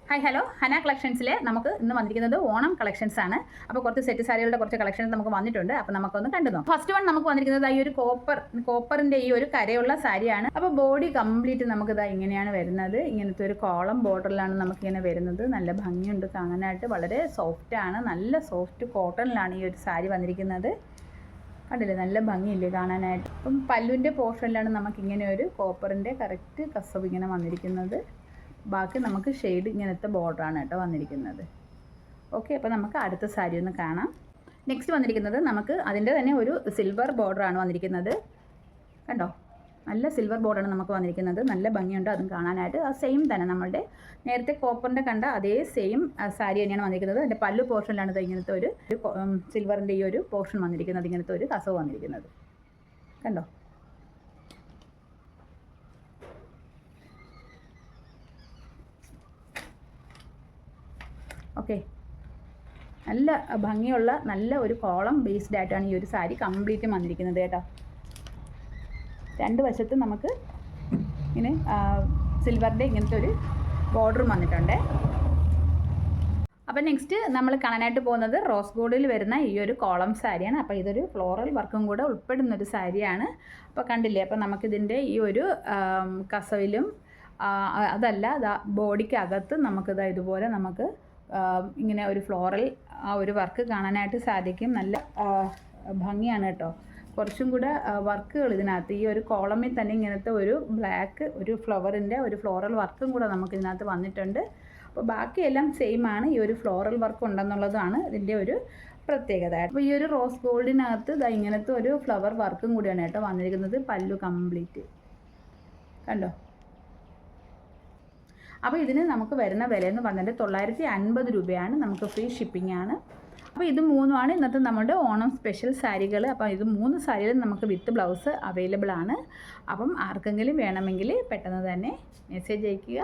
Hi hello Hana കളക്ഷൻസിലെ നമുക്ക് ഇന്ന് വന്നിരിക്കുന്നത് ഓണം കളക്ഷൻസ് ആണ്. അപ്പോൾ കുറച്ച് സെറ്റ് സാരികളുടെ കുറച്ച് കളക്ഷൻസ് നമുക്ക് വന്നിട്ടുണ്ട്. അപ്പോൾ നമുക്കൊന്ന് കണ്ടു നോക്കാം. ഫസ്റ്റ് വൺ നമുക്ക് വന്നിരിക്കുന്നത് ഈ ഒരു കോപ്പറിൻ്റെ ഈ ഒരു കരയുള്ള സാരിയാണ്. അപ്പോൾ ബോഡി കംപ്ലീറ്റ് നമുക്ക് ഇങ്ങനെയാണ് വരുന്നത്. ഇങ്ങനത്തെ ഒരു കോളം ബോർഡറിലാണ് നമുക്കിങ്ങനെ വരുന്നത്. നല്ല ഭംഗിയുണ്ട് കാണാനായിട്ട്. വളരെ സോഫ്റ്റാണ്. നല്ല സോഫ്റ്റ് കോട്ടണിലാണ് ഈ ഒരു സാരി വന്നിരിക്കുന്നത്. കണ്ടില്ലേ, നല്ല ഭംഗിയില്ലേ കാണാനായിട്ട്. അപ്പം പല്ലുവിൻ്റെ പോർഷനിലാണ് നമുക്കിങ്ങനെ ഒരു കോപ്പറിൻ്റെ കറക്റ്റ് കസവ് ഇങ്ങനെ വന്നിരിക്കുന്നത്. ബാക്കി നമുക്ക് ഷെയ്ഡ് ഇങ്ങനത്തെ ബോർഡറാണ് കേട്ടോ വന്നിരിക്കുന്നത്. ഓക്കെ, അപ്പോൾ നമുക്ക് അടുത്ത സാരി ഒന്ന് കാണാം. നെക്സ്റ്റ് വന്നിരിക്കുന്നത് നമുക്ക് അതിൻ്റെ തന്നെ ഒരു സിൽവർ ബോർഡറാണ് വന്നിരിക്കുന്നത്. കണ്ടോ, നല്ല സിൽവർ ബോർഡറാണ് നമുക്ക് വന്നിരിക്കുന്നത്. നല്ല ഭംഗിയുണ്ട് അതും കാണാനായിട്ട്. ആ സെയിം തന്നെ നമ്മളുടെ നേരത്തെ കോപ്പറിൻ്റെ കണ്ട അതേ സെയിം സാരി തന്നെയാണ് വന്നിരിക്കുന്നത്. അതിൻ്റെ പല്ലു പോർഷനിലാണ് ഇങ്ങനത്തെ ഒരു സിൽവറിൻ്റെ ഈ ഒരു പോർഷൻ വന്നിരിക്കുന്നത്. ഇങ്ങനത്തെ ഒരു കസവ് വന്നിരിക്കുന്നത് കണ്ടോ. ഓക്കെ, നല്ല ഭംഗിയുള്ള നല്ല ഒരു കോളം ബേസ്ഡ് ആയിട്ടാണ് ഈ ഒരു സാരി കംപ്ലീറ്റ് വന്നിരിക്കുന്നത് കേട്ടോ. രണ്ട് വശത്തും നമുക്ക് ഇങ്ങനെ സിൽവറിൻ്റെ ഇങ്ങനത്തെ ഒരു ബോർഡറും വന്നിട്ടുണ്ട്. അപ്പോൾ നെക്സ്റ്റ് നമ്മൾ കാണാനായിട്ട് പോകുന്നത് റോസ് ഗോൾഡിൽ വരുന്ന ഈ ഒരു കോളം സാരിയാണ്. അപ്പോൾ ഇതൊരു ഫ്ലോറൽ വർക്കും കൂടെ ഉൾപ്പെടുന്നൊരു സാരിയാണ്. അപ്പോൾ കണ്ടില്ലേ, അപ്പോൾ നമുക്കിതിൻ്റെ ഈ ഒരു കസവിലും അതല്ല ബോഡിക്കകത്ത് നമുക്കിത് ഇതുപോലെ നമുക്ക് ഇങ്ങനെ ഒരു ഫ്ലോറൽ ആ ഒരു വർക്ക് കാണാനായിട്ട് സാധിക്കും. നല്ല ഭംഗിയാണ് കേട്ടോ. കുറച്ചും കൂടെ വർക്കുകൾ ഇതിനകത്ത് ഈ ഒരു കോളമിൽ തന്നെ ഇങ്ങനത്തെ ഒരു ബ്ലാക്ക് ഒരു ഫ്ലവറിൻ്റെ ഒരു ഫ്ലോറൽ വർക്കും കൂടെ നമുക്ക് ഇതിനകത്ത് വന്നിട്ടുണ്ട്. അപ്പോൾ ബാക്കിയെല്ലാം സെയിം ആണ്. ഈ ഒരു ഫ്ലോറൽ വർക്ക് ഉണ്ടെന്നുള്ളതാണ് ഇതിൻ്റെ ഒരു പ്രത്യേകത. അപ്പോൾ ഈ ഒരു റോസ് ഗോൾഡിനകത്ത് ഇങ്ങനത്തെ ഒരു ഫ്ലവർ വർക്കും കൂടിയാണ് കേട്ടോ വന്നിരിക്കുന്നത്. പല്ലു കംപ്ലീറ്റ് കണ്ടോ. അപ്പോൾ ഇതിന് നമുക്ക് വരുന്ന വില എന്ന് പറഞ്ഞാൽ 950 രൂപയാണ്. നമുക്ക് ഫ്രീ ഷിപ്പിംഗ് ആണ്. അപ്പോൾ ഇത് മൂന്നുമാണ് ഇന്നത്തെ നമ്മുടെ ഓണം സ്പെഷ്യൽ സാരികൾ. അപ്പോൾ ഇത് 3 സാരികളും നമുക്ക് വിത്ത് ബ്ലൗസ് അവൈലബിൾ ആണ്. അപ്പം ആർക്കെങ്കിലും വേണമെങ്കിൽ പെട്ടെന്ന് തന്നെ മെസ്സേജ് അയയ്ക്കുക.